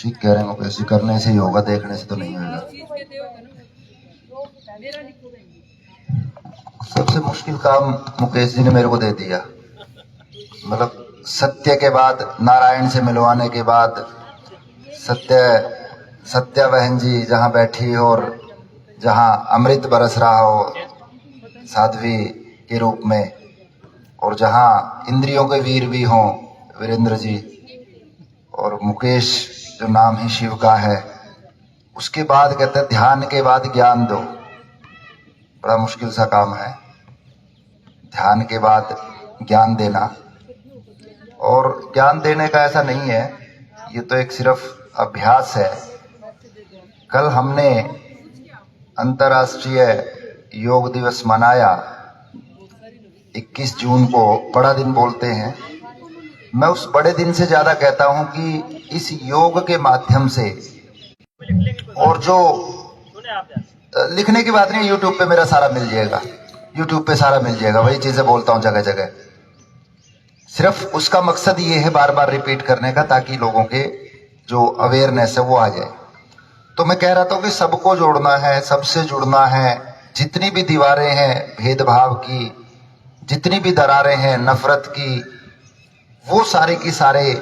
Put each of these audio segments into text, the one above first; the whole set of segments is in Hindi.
ठीक कह रहे हैं मुकेश जी, करने से ही होगा, देखने से तो नहीं होगा। सबसे मुश्किल काम मुकेश जी ने मेरे को दे दिया। मतलब सत्य के बाद, नारायण से मिलवाने के बाद, सत्या बहन जी जहां बैठी हो और जहां अमृत बरस रहा हो साध्वी के रूप में, और जहां इंद्रियों के वीर भी हों वीरेंद्र जी, और मुकेश जो नाम ही शिव का है, उसके बाद कहते हैं ध्यान के बाद ज्ञान दो। बड़ा मुश्किल सा काम है ध्यान के बाद ज्ञान देना। और ज्ञान देने का ऐसा नहीं है, ये तो एक सिर्फ अभ्यास है। कल हमने अंतर्राष्ट्रीय योग दिवस मनाया, 21 जून को बड़ा दिन बोलते हैं। मैं उस बड़े दिन से ज्यादा कहता हूं कि इस योग के माध्यम से, और जो लिखने की बात नहीं, यूट्यूब पे मेरा सारा मिल जाएगा, यूट्यूब पे सारा मिल जाएगा, वही चीजें बोलता हूं जगह जगह। सिर्फ उसका मकसद ये है बार बार रिपीट करने का, ताकि लोगों के जो अवेयरनेस है वो आ जाए। तो मैं कह रहा था कि सबको जोड़ना है, सबसे जुड़ना है। जितनी भी दीवारें हैं भेदभाव की, जितनी भी दरारें हैं नफरत की, वो सारे की सारे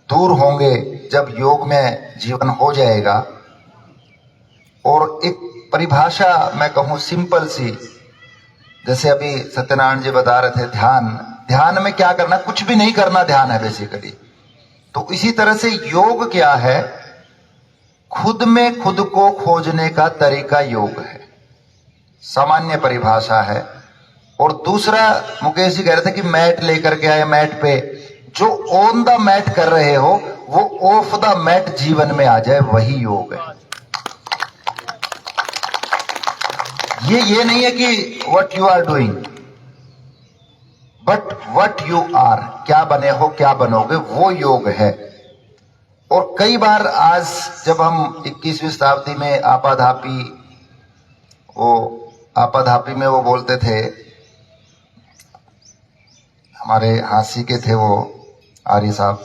दूर होंगे जब योग में जीवन हो जाएगा। और एक परिभाषा मैं कहूं सिंपल सी, जैसे अभी सत्यनारायण जी बता रहे थे ध्यान में क्या करना, कुछ भी नहीं करना ध्यान है बेसिकली। तो इसी तरह से योग क्या है, खुद में खुद को खोजने का तरीका योग है, सामान्य परिभाषा है। और दूसरा मुकेश जी कह रहे थे कि मैट लेकर के आए, मैट पे जो ऑन द मैट कर रहे हो वो ऑफ द मैट जीवन में आ जाए, वही योग है। ये नहीं है कि what you are doing, but what you are, क्या बने हो क्या बनोगे, वो योग है। और कई बार आज जब हम 21वीं शताब्दी में आपाधापी में वो बोलते थे, हमारे हांसी के थे वो आर्य साहब,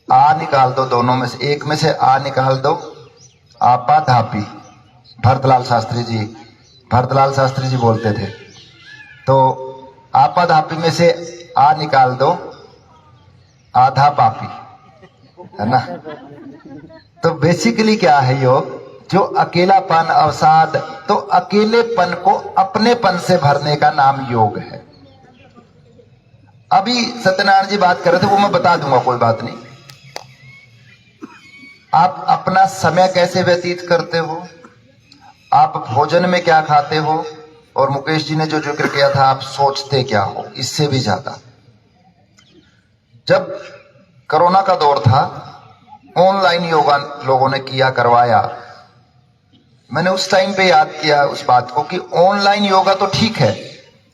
आ निकाल दो, दोनों में से एक में से आ निकाल दो, आपाधापी। भरतलाल शास्त्री जी बोलते थे। तो आपाधापी में से आ निकाल दो, आधा पापी, है ना। तो बेसिकली क्या है योग, जो अकेलापन अवसाद, तो अकेलेपन को अपनेपन से भरने का नाम योग है। अभी सत्यनारायण जी बात कर रहे थे, वो मैं बता दूंगा, कोई बात नहीं। आप अपना समय कैसे व्यतीत करते हो, आप भोजन में क्या खाते हो, और मुकेश जी ने जो जिक्र किया था आप सोचते क्या हो, इससे भी ज्यादा। जब कोरोना का दौर था, ऑनलाइन योगा लोगों ने किया, करवाया, मैंने उस टाइम पे याद किया उस बात को कि ऑनलाइन योगा तो ठीक है,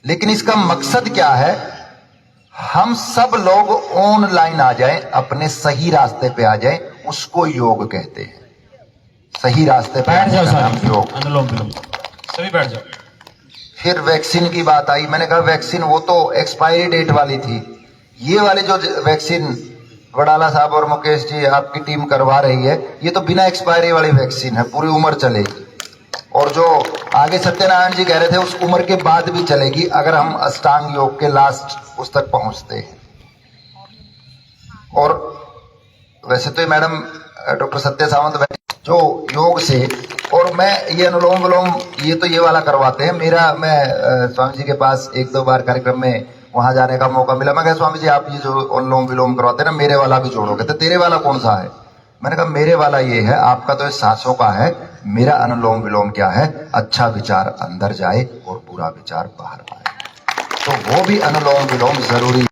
लेकिन इसका मकसद क्या है, हम सब लोग ऑनलाइन आ जाएं, अपने सही रास्ते पे आ जाएं, उसको योग कहते हैं। सही रास्ते पे बैठ जाओ नाम योग। अनुलोम विलोम सभी बैठ जाओ। फिर वैक्सीन की बात आई, मैंने कहा वैक्सीन वो तो एक्सपायरी डेट वाली थी, ये वाली जो वैक्सीन वडाला साहब और मुकेश जी आपकी टीम करवा रही है, ये तो बिना एक्सपायरी वाली वैक्सीन है, पूरी उम्र चलेगी। और जो आगे सत्यनारायण जी कह रहे थे, उस उम्र के बाद भी चलेगी, अगर हम अष्टांग योग के लास्ट उस तक पहुंचते हैं। और वैसे तो मैडम डॉक्टर सत्य सावंत जो योग से, और मैं ये अनुलोम विलोम ये वाला करवाते हैं। मैं स्वामी जी के पास 1-2 बार कार्यक्रम में वहां जाने का मौका मिला। मैं कहा स्वामी जी आप ये जो अनुलोम विलोम करवाते हैं ना, मेरे वाला भी जोड़ोगे? तो तेरे वाला कौन सा है? मैंने कहा मेरे वाला ये है, आपका तो सांसों का है, मेरा अनुलोम विलोम क्या है, अच्छा विचार अंदर जाए और बुरा विचार बाहर आए। तो वो भी अनुलोम विलोम जरूरी।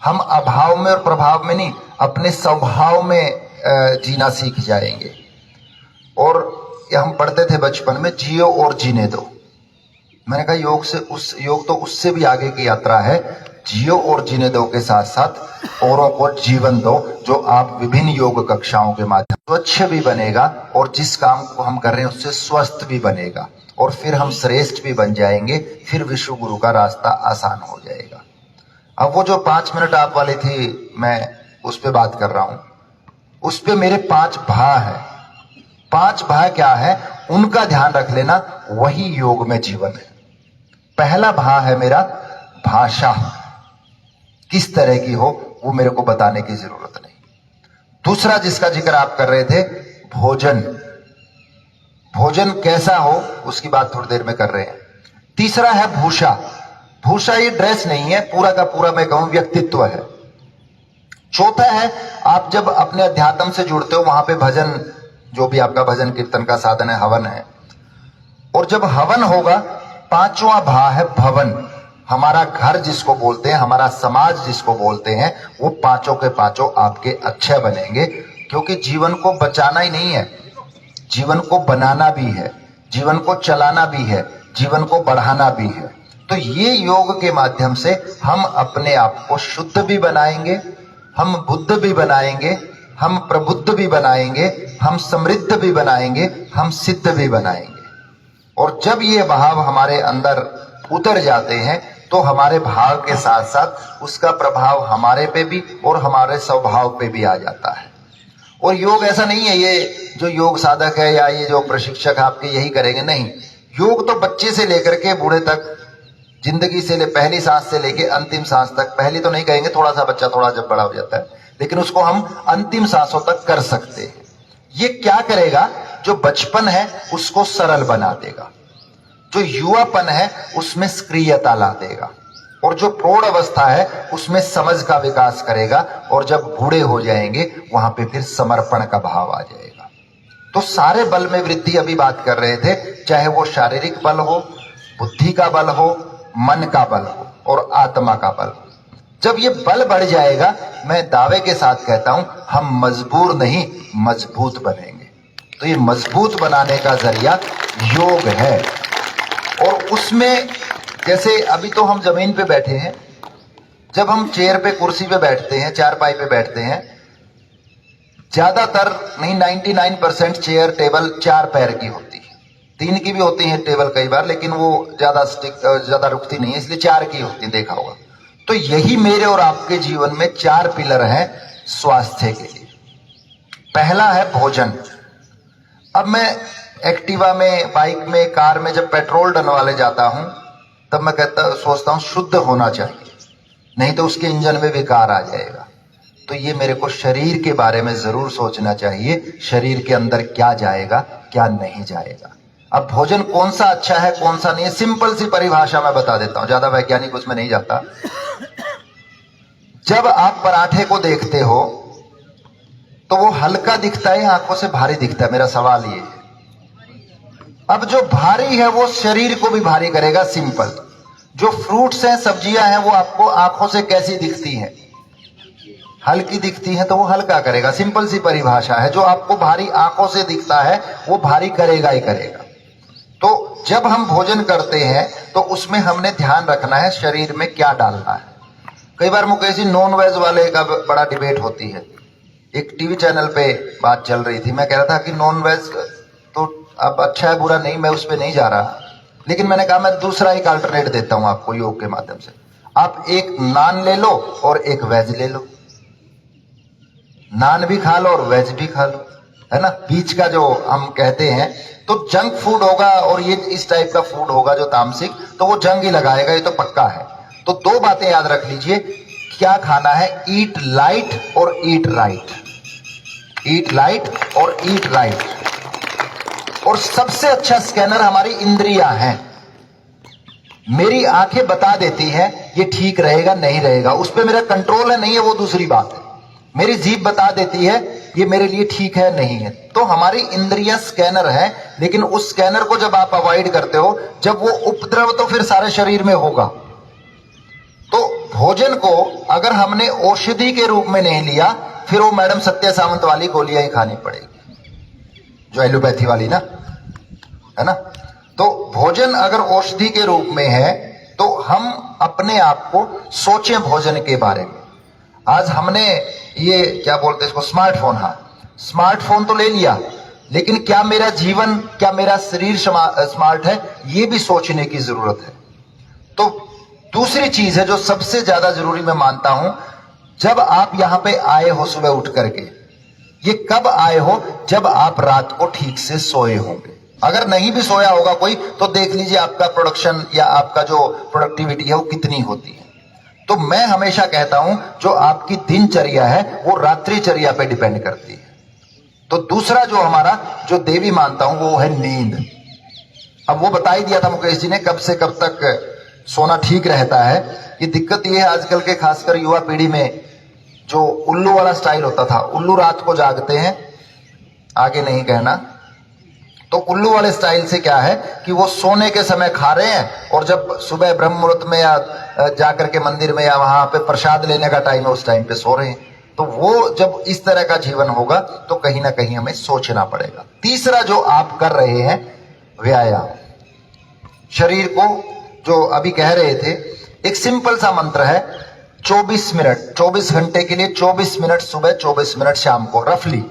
हम अभाव में और प्रभाव में नहीं, अपने स्वभाव में जीना सीख जाएंगे। और हम पढ़ते थे बचपन में, जियो और जीने दो। मैंने कहा योग तो उससे भी आगे की यात्रा है। जियो और जीने दो के साथ साथ औरों को जीवन दो, जो आप विभिन्न योग कक्षाओं के माध्यम स्वच्छ भी बनेगा, और जिस काम को हम कर रहे हैं उससे स्वस्थ भी बनेगा, और फिर हम श्रेष्ठ भी बन जाएंगे, फिर विश्व गुरु का रास्ता आसान हो जाएगा। अब वो जो 5 मिनट आप वाली थी, मैं उस पर बात कर रहा हूं। उस पे मेरे 5 भा है। 5 भा क्या है उनका ध्यान रख लेना, वही योग में जीवन है। पहला भा है मेरा भाषा, किस तरह की हो वो मेरे को बताने की जरूरत नहीं। दूसरा जिसका जिक्र आप कर रहे थे, भोजन, भोजन कैसा हो उसकी बात थोड़ी देर में कर रहे हैं। तीसरा है भूषा। भूषा ये ड्रेस नहीं है, पूरा का पूरा मैं कहूं व्यक्तित्व है। चौथा है आप जब अपने अध्यात्म से जुड़ते हो, वहां पे भजन, जो भी आपका भजन कीर्तन का साधन है, हवन है, और जब हवन होगा, पांचवा भा है भवन। हमारा घर जिसको बोलते हैं, हमारा समाज जिसको बोलते हैं, वो पांचों के पांचों आपके अच्छे बनेंगे। क्योंकि जीवन को बचाना ही नहीं है, जीवन को बनाना भी है, जीवन को चलाना भी है, जीवन को बढ़ाना भी है। तो ये योग के माध्यम से हम अपने आप को शुद्ध भी बनाएंगे, हम बुद्ध भी बनाएंगे, हम प्रबुद्ध भी बनाएंगे, हम समृद्ध भी बनाएंगे, हम सिद्ध भी बनाएंगे। और जब ये भाव हमारे अंदर उतर जाते हैं तो हमारे भाव के साथ साथ उसका प्रभाव हमारे पे भी और हमारे स्वभाव पे भी आ जाता है। और योग ऐसा नहीं है ये जो योग साधक है या ये जो प्रशिक्षक आपके यही करेंगे, नहीं। योग तो बच्चे से लेकर के बूढ़े तक, जिंदगी से पहली सांस से लेके अंतिम सांस तक, पहली तो नहीं कहेंगे, थोड़ा सा बच्चा थोड़ा जब बड़ा हो जाता है, लेकिन उसको हम अंतिम सांसों तक कर सकते हैं। ये क्या करेगा, जो बचपन है उसको सरल बना देगा, जो युवापन है उसमें सक्रियता ला देगा, और जो प्रौढ़ अवस्था है उसमें समझ का विकास करेगा, और जब बूढ़े हो जाएंगे वहां पे फिर समर्पण का भाव आ जाएगा। तो सारे बल में वृद्धि अभी बात कर रहे थे, चाहे वो शारीरिक बल हो, बुद्धि का बल हो, मन का बल हो और आत्मा का बल हो। जब ये बल बढ़ जाएगा, मैं दावे के साथ कहता हूं, हम मजबूर नहीं मजबूत बनेंगे। तो ये मजबूत बनाने का जरिया योग है। और उसमें जैसे अभी तो हम जमीन पे बैठे हैं, जब हम चेयर पे, कुर्सी पे बैठते हैं, चारपाई पे बैठते हैं, ज्यादातर नहीं 99% चेयर टेबल 4 पैर की होती है, 3 की भी होती है टेबल कई बार, लेकिन वो ज्यादा रुकती नहीं है, इसलिए 4 की होती है, देखा होगा। तो यही मेरे और आपके जीवन में 4 पिलर हैं स्वास्थ्य के लिए। पहला है भोजन। अब मैं एक्टिवा में, बाइक में, कार में जब पेट्रोल डलवाने जाता हूं, तब मैं सोचता हूं शुद्ध होना चाहिए, नहीं तो उसके इंजन में विकार आ जाएगा। तो ये मेरे को शरीर के बारे में जरूर सोचना चाहिए, शरीर के अंदर क्या जाएगा क्या नहीं जाएगा। अब भोजन कौन सा अच्छा है कौन सा नहीं है, सिंपल सी परिभाषा मैं बता देता हूं, ज्यादा वैज्ञानिक उसमें नहीं जाता। जब आप पराठे को देखते हो तो वो हल्का दिखता है, आंखों से भारी दिखता है, मेरा सवाल ये है। अब जो भारी है वो शरीर को भी भारी करेगा, सिंपल। जो फ्रूट्स हैं, सब्जियां हैं, वो आपको आंखों से कैसी दिखती हैं, हल्की दिखती है तो वो हल्का करेगा, सिंपल सी परिभाषा है। जो आपको भारी आंखों से दिखता है वो भारी करेगा ही करेगा। तो जब हम भोजन करते हैं तो उसमें हमने ध्यान रखना है शरीर में क्या डालना है। कई बार मुकेश जी नॉन वेज वाले का बड़ा डिबेट होती है, एक टीवी चैनल पे बात चल रही थी, मैं कह रहा था कि नॉन वेज तो अब अच्छा है बुरा नहीं, मैं उस पर नहीं जा रहा, लेकिन मैंने कहा मैं दूसरा एक अल्टरनेट देता हूं आपको योग के माध्यम से। आप एक नान ले लो और एक वेज ले लो, नान भी खा लो और वेज भी खा लो, है ना। बीच का जो हम कहते हैं, तो जंक फूड होगा और ये इस टाइप का फूड होगा जो तामसिक, तो वो जंग ही लगाएगा, ये तो पक्का है। तो 2 बातें याद रख लीजिए, क्या खाना है, ईट लाइट और ईट राइट, ईट लाइट और ईट राइट। और सबसे अच्छा स्कैनर हमारी इंद्रियां हैं। मेरी आंखें बता देती है ये ठीक रहेगा नहीं रहेगा, उस पर मेरा कंट्रोल है नहीं है वो दूसरी बात है। मेरी जीभ बता देती है ये मेरे लिए ठीक है नहीं है। तो हमारी इंद्रियां स्कैनर है, लेकिन उस स्कैनर को जब आप अवॉइड करते हो, जब वो उपद्रव तो फिर सारे शरीर में होगा। तो भोजन को अगर हमने औषधि के रूप में नहीं लिया, फिर वो मैडम सत्य सावंत वाली गोलियां ही खानी पड़ेगी, जो एलोपैथी वाली ना, है ना। तो भोजन अगर औषधि के रूप में है तो हम अपने आप को सोचें भोजन के बारे में। आज हमने ये क्या बोलते हैं इसको, स्मार्टफोन, हाँ स्मार्टफोन तो ले लिया, लेकिन क्या मेरा जीवन, क्या मेरा शरीर स्मार्ट है, ये भी सोचने की जरूरत है। तो दूसरी चीज है जो सबसे ज्यादा जरूरी मैं मानता हूं, जब आप यहां पे आए हो सुबह उठ करके, ये कब आए हो? जब आप रात को ठीक से सोए होंगे। अगर नहीं भी सोया होगा कोई तो देख लीजिए आपका प्रोडक्शन या आपका जो प्रोडक्टिविटी है वो कितनी होती है। तो मैं हमेशा कहता हूं जो आपकी दिनचर्या है वो रात्रिचर्या पे डिपेंड करती है। तो दूसरा जो हमारा जो देवी मानता हूं वो है नींद। अब वो बता ही दिया था मुकेश जी ने कब से कब तक सोना ठीक रहता है। ये दिक्कत ये है आजकल के खासकर युवा पीढ़ी में जो उल्लू वाला स्टाइल होता था, उल्लू रात को जागते हैं, आगे नहीं कहना। तो उल्लू वाले स्टाइल से क्या है कि वो सोने के समय खा रहे हैं और जब सुबह ब्रह्म मुहूर्त में या जाकर के मंदिर में या वहां पे प्रसाद लेने का टाइम है उस टाइम पे सो रहे हैं। तो वो जब इस तरह का जीवन होगा तो कहीं ना कहीं हमें सोचना पड़ेगा। तीसरा जो आप कर रहे हैं व्यायाम, शरीर को जो अभी कह रहे थे, एक सिंपल सा मंत्र है 24 मिनट, 24 घंटे के लिए 24 मिनट सुबह, 24 मिनट शाम को, रफली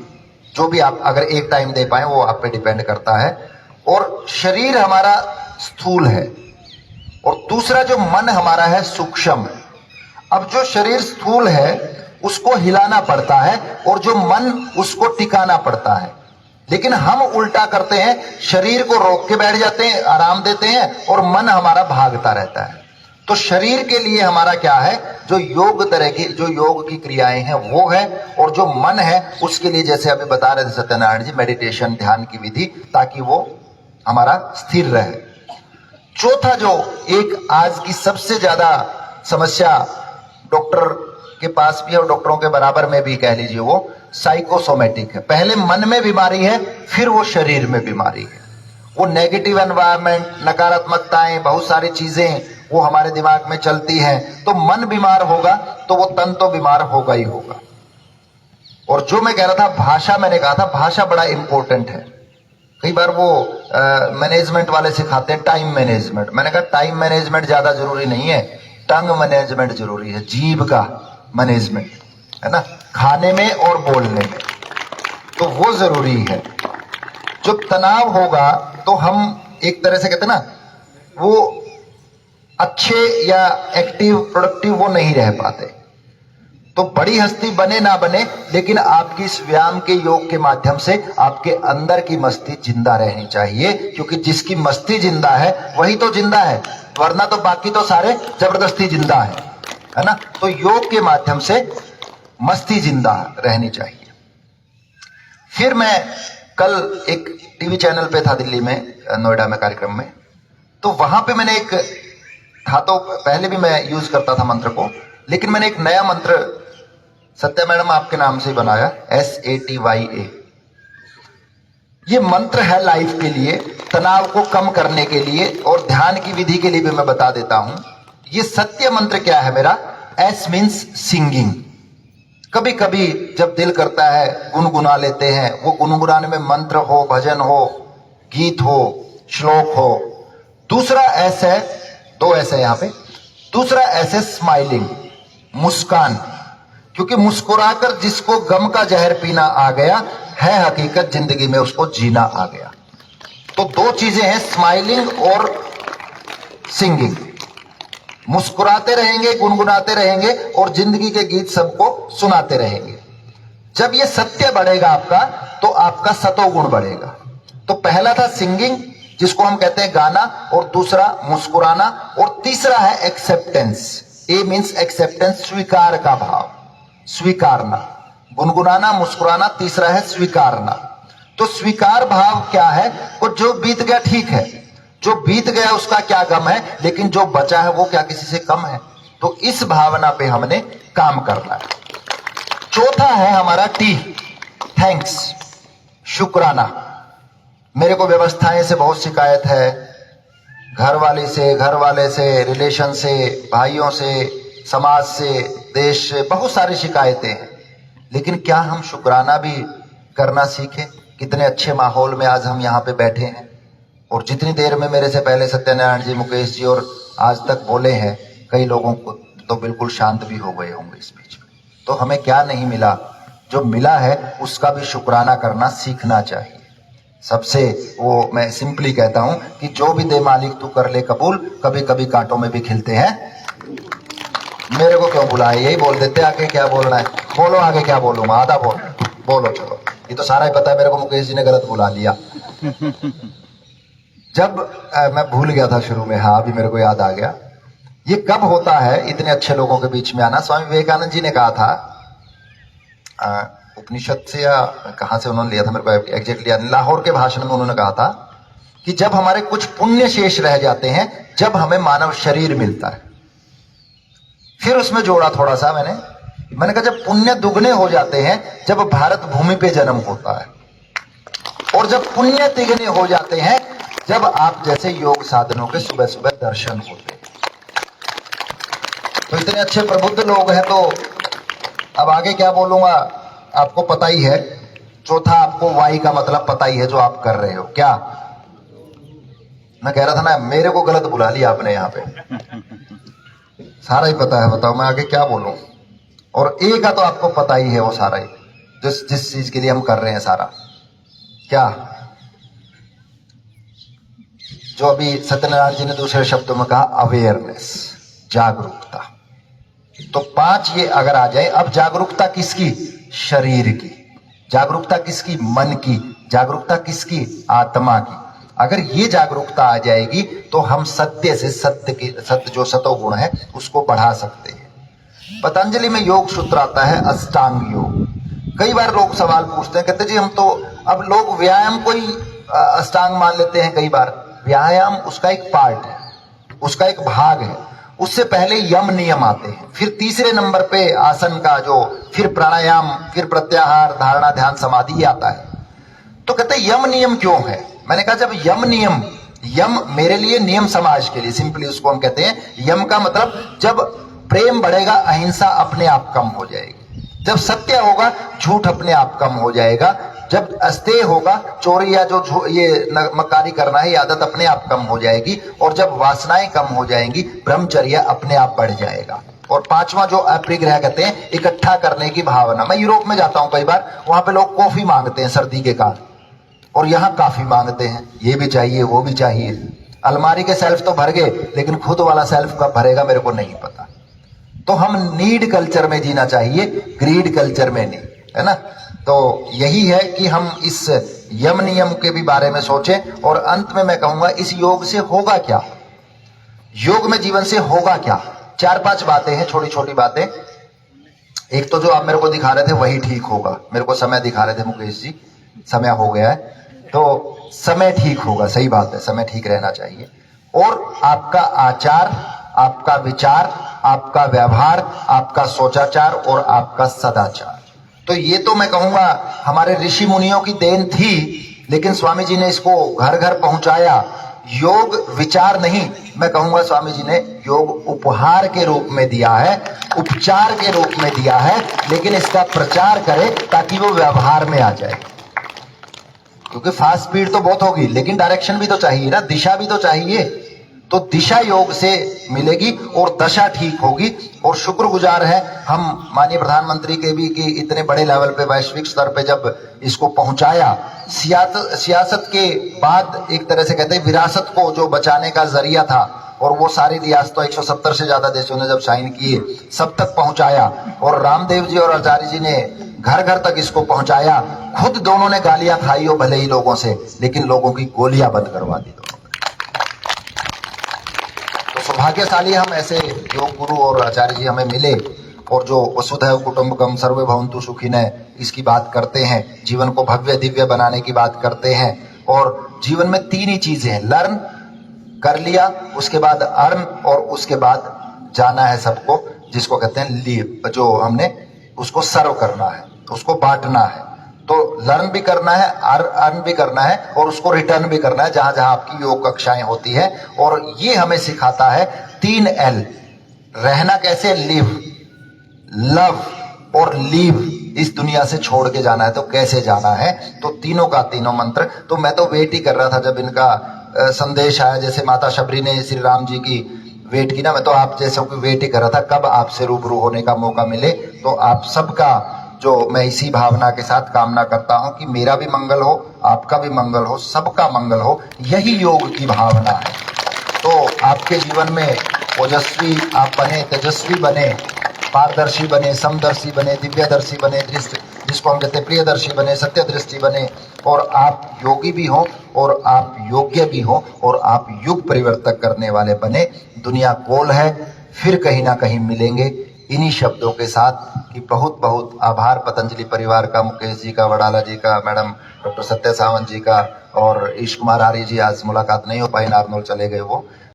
जो भी आप अगर एक टाइम दे पाए वो आप पे डिपेंड करता है। और शरीर हमारा स्थूल है और दूसरा जो मन हमारा है सूक्ष्म। अब जो शरीर स्थूल है उसको हिलाना पड़ता है और जो मन उसको टिकाना पड़ता है, लेकिन हम उल्टा करते हैं, शरीर को रोक के बैठ जाते हैं, आराम देते हैं और मन हमारा भागता रहता है। तो शरीर के लिए हमारा क्या है, जो योग तरह की जो योग की क्रियाएं हैं वो है, और जो मन है उसके लिए जैसे अभी बता रहे थे सत्यनारायण जी, मेडिटेशन, ध्यान की विधि, ताकि वो हमारा स्थिर रहे। चौथा जो एक आज की सबसे ज्यादा समस्या डॉक्टर के पास भी और डॉक्टरों के बराबर में भी कह लीजिए, वो साइकोसोमेटिक है। पहले मन में बीमारी है फिर वो शरीर में बीमारी है। वो नेगेटिव एनवायरनमेंट, नकारात्मकताएं, बहुत सारी चीजें वो हमारे दिमाग में चलती हैं। तो मन बीमार होगा तो वो तन तो बीमार होगा ही होगा। और जो मैं कह रहा था भाषा, मैंने कहा था भाषा बड़ा इंपॉर्टेंट है। कई बार वो मैनेजमेंट वाले सिखाते हैं टाइम मैनेजमेंट। मैंने कहा टाइम मैनेजमेंट ज्यादा जरूरी नहीं है, टंग मैनेजमेंट जरूरी है, जीभ का मैनेजमेंट, है ना, खाने में और बोलने में, तो वो जरूरी है। जो तनाव होगा तो हम एक तरह से कहते हैं ना, वो अच्छे या एक्टिव प्रोडक्टिव वो नहीं रह पाते। तो बड़ी हस्ती बने ना बने, लेकिन आपकी इस व्यायाम के योग के माध्यम से आपके अंदर की मस्ती जिंदा रहनी चाहिए, क्योंकि जिसकी मस्ती जिंदा है वही तो जिंदा है, वरना तो बाकी तो सारे जबरदस्ती जिंदा है ना। तो योग के माध्यम से मस्ती जिंदा रहनी चाहिए। फिर मैं कल एक टीवी चैनल पे था दिल्ली में, नोएडा में कार्यक्रम में, तो वहां पे मैंने एक था, तो पहले भी मैं यूज करता था मंत्र को, लेकिन मैंने एक नया मंत्र सत्या मैडम आपके नाम से बनाया, SATYA। ये मंत्र है लाइफ के लिए, तनाव को कम करने के लिए और ध्यान की विधि के लिए भी मैं बता देता हूं। ये सत्य मंत्र क्या है मेरा, S मीन्स सिंगिंग। कभी कभी जब दिल करता है गुनगुना लेते हैं, वो गुनगुनाने में मंत्र हो, भजन हो, गीत हो, श्लोक हो। दूसरा S है, 2 S है यहां पे। दूसरा S है स्माइलिंग, मुस्कान, क्योंकि मुस्कुराकर जिसको गम का जहर पीना आ गया है, हकीकत जिंदगी में उसको जीना आ गया। तो 2 चीजें हैं, स्माइलिंग और सिंगिंग। मुस्कुराते रहेंगे, गुनगुनाते रहेंगे और जिंदगी के गीत सबको सुनाते रहेंगे। जब ये सत्य बढ़ेगा आपका तो आपका सतोगुण बढ़ेगा। तो पहला था सिंगिंग, जिसको हम कहते हैं गाना, और दूसरा मुस्कुराना, और तीसरा है एक्सेप्टेंस। ए मीन्स एक्सेप्टेंस, स्वीकार का भाव, स्वीकारना। गुनगुनाना, मुस्कुराना, तीसरा है स्वीकारना। तो स्वीकार भाव क्या है, वो जो बीत गया ठीक है, जो बीत गया उसका क्या गम है, लेकिन जो बचा है वो क्या किसी से कम है। तो इस भावना पे हमने काम करना है। चौथा है हमारा T, थैंक्स, शुक्राना। मेरे को व्यवस्थाएं से बहुत शिकायत है, घर वाले से, रिलेशन से, भाइयों से, समाज से, देश से, बहुत सारी शिकायतें हैं। लेकिन क्या हम शुक्राना भी करना सीखें? कितने अच्छे माहौल में आज हम यहाँ पे बैठे हैं, और जितनी देर में मेरे से पहले सत्यनारायण जी, मुकेश जी और आज तक बोले हैं, कई लोगों को तो बिल्कुल शांत भी हो गए होंगे इस बीच में। तो हमें क्या नहीं मिला, जो मिला है उसका भी शुक्राना करना सीखना चाहिए। सबसे वो मैं सिंपली कहता हूं कि जो भी दे मालिक तू कर ले कबूल, कभी कभी कांटों में भी खिलते हैं। मेरे को क्यों बुलाए, यही बोल देते आगे क्या बोलना है, बोलो आगे क्या बोलूंगा, आधा बोल। बोलो चलो, ये तो सारा ही पता है मेरे को, मुकेश जी ने गलत बुला लिया। जब मैं भूल गया था शुरू में, हाँ अभी मेरे को याद आ गया। ये कब होता है इतने अच्छे लोगों के बीच में आना? स्वामी विवेकानंद जी ने कहा था, उपनिषद से या कहां से उन्होंने लिया था, मेरे को एग्जैक्टली याद नहीं, लाहौर के भाषण में उन्होंने कहा था कि जब हमारे कुछ पुण्य शेष रह जाते हैं, जब हमें मानव शरीर मिलता है। फिर उसमें जोड़ा थोड़ा सा मैंने कहा जब पुण्य दुगने हो जाते हैं, जब भारत भूमि पे जन्म होता है, और जब पुण्य तिगने हो जाते हैं, जब आप जैसे योग साधनों के सुबह सुबह दर्शन होते हैं। तो इतने अच्छे प्रबुद्ध लोग हैं, तो अब आगे क्या बोलूंगा आपको पता ही है। चौथा, आपको वाई का मतलब पता ही है जो आप कर रहे हो। क्या मैं कह रहा था ना, मेरे को गलत बुला लिया आपने यहाँ पे, सारा ही पता है। बताओ मैं आगे क्या बोलूं। और ए का तो आपको पता ही है, वो सारा ही जिस चीज के लिए हम कर रहे हैं सारा। क्या जो अभी सत्यनारायण जी ने दूसरे शब्दों में कहा, अवेयरनेस, जागरूकता। तो 5 ये अगर आ जाए। अब जागरूकता किसकी? शरीर की। जागरूकता किसकी? मन की। जागरूकता किसकी? आत्मा की। अगर ये जागरूकता आ जाएगी तो हम सत्य से सत्य जो सतोगुण है उसको बढ़ा सकते हैं। पतंजलि में योग सूत्र आता है अष्टांग योग। कई बार लोग सवाल पूछते हैं, कहते जी हम तो, अब लोग व्यायाम को ही अष्टांग मान लेते हैं। कई बार व्यायाम उसका एक पार्ट है, उसका एक भाग है। उससे पहले यम नियम आते हैं, फिर तीसरे नंबर पे आसन का जो, फिर प्राणायाम, फिर प्रत्याहार, धारणा, ध्यान, समाधि आता है। तो कहते यम नियम क्यों है? मैंने कहा जब यम नियम, यम मेरे लिए, नियम समाज के लिए, सिंपली उसको हम कहते हैं यम का मतलब, जब प्रेम बढ़ेगा अहिंसा अपने आप कम हो जाएगी, जब सत्य होगा झूठ अपने आप कम हो जाएगा, जब अस्तेय होगा चोरी या जो ये मक्कारी करना है ये आदत अपने आप कम हो जाएगी, और जब वासनाएं कम हो जाएंगी ब्रह्मचर्य अपने आप बढ़ जाएगा। और 5वां जो अपरिग्रह कहते हैं, इकट्ठा करने की भावना। मैं यूरोप में जाता हूं कई बार, वहां पे लोग कॉफी मांगते हैं सर्दी के कारण, और यहां काफी मांगते हैं, ये भी चाहिए वो भी चाहिए। अलमारी के सेल्फ तो भर गए, लेकिन खुद वाला सेल्फ कब भरेगा मेरे को नहीं पता। तो हम नीड कल्चर में जीना चाहिए, ग्रीड कल्चर में नहीं, है ना। तो यही है कि हम इस यम नियम के भी बारे में सोचें। और अंत में मैं कहूंगा इस योग से होगा क्या, योग में जीवन से होगा क्या। 4-5 बातें हैं, छोटी छोटी बातें। एक तो जो आप मेरे को दिखा रहे थे वही ठीक होगा। मेरे को समय दिखा रहे थे मुकेश जी, समय हो गया है, तो समय ठीक होगा, सही बात है, समय ठीक रहना चाहिए। और आपका आचार, आपका विचार, आपका व्यवहार, आपका सोचाचार और आपका सदाचार। तो ये तो मैं कहूंगा हमारे ऋषि मुनियों की देन थी, लेकिन स्वामी जी ने इसको घर घर पहुंचाया। योग विचार नहीं, मैं कहूंगा स्वामी जी ने योग उपहार के रूप में दिया है, उपचार के रूप में दिया है, लेकिन इसका प्रचार करें ताकि वो व्यवहार में आ जाए। क्योंकि फास्ट स्पीड तो बहुत होगी, लेकिन डायरेक्शन भी तो चाहिए ना, दिशा भी तो चाहिए। तो दिशा योग से मिलेगी और दशा ठीक होगी। और शुक्रगुजार है हम माननीय प्रधानमंत्री के भी कि इतने बड़े लेवल पे, वैश्विक स्तर पे जब इसको पहुंचाया। सियासत के बाद एक तरह से कहते हैं विरासत को जो बचाने का जरिया था, और वो सारी रियासतों 170 से ज्यादा देशों ने जब साइन किए, सब तक पहुंचाया। और रामदेव जी और आचार्य जी ने घर घर तक इसको पहुंचाया। खुद दोनों ने गालियां खाई हो भले ही लोगों से, लेकिन लोगों की गोलियां बंद करवा दी। तो सौभाग्यशाली हम ऐसे योग गुरु और आचार्य जी हमें मिले, और जो वसुधैव कुटुंबकम सर्वे भवन्तु सुखिनः इसकी बात करते हैं, जीवन को भव्य दिव्य बनाने की बात करते हैं। और जीवन में 3 ही चीजें हैं, लर्न कर लिया, उसके बाद अर्न, और उसके बाद जाना है सबको, जिसको कहते हैं लीव, जो हमने उसको सर्व करना है, उसको बांटना है। तो लर्न भी करना है, अर्न भी करना है, और उसको रिटर्न भी करना है जहां जहां आपकी योग कक्षाएं होती है। और ये हमें सिखाता है 3 L, रहना कैसे, लिव, लव और लीव। इस दुनिया से छोड़ के जाना है तो कैसे जाना है, तो तीनों का तीनों मंत्र। तो मैं तो वेट ही कर रहा था जब इनका संदेश आया, जैसे माता शबरी ने श्री राम जी की वेट की ना, मैं तो आप जैसे की वेट ही कर रहा था कब आपसे रूबरू होने का मौका मिले। तो आप सबका जो मैं इसी भावना के साथ कामना करता हूं कि मेरा भी मंगल हो, आपका भी मंगल हो, सबका मंगल हो, यही योग की भावना है। तो आपके जीवन में ओजस्वी आप बने, तेजस्वी बने, पारदर्शी बने, समदर्शी बने, दिव्यदर्शी बने, जिसको हम कहते हैं प्रियदर्शी बने, सत्य दृष्टि बने, और आप योगी भी हो और आप योग्य भी हो और आप युग परिवर्तक करने वाले बने। दुनिया गोल है, फिर कहीं ना कहीं मिलेंगे। इन्हीं शब्दों के साथ कि बहुत बहुत आभार पतंजलि परिवार का, मुकेश जी का, वडाला जी का, मैडम डॉक्टर सत्य सावंत जी का, और ईश कुमार आर्य जी आज मुलाकात नहीं हो पाई, नारनौल चले गए वो।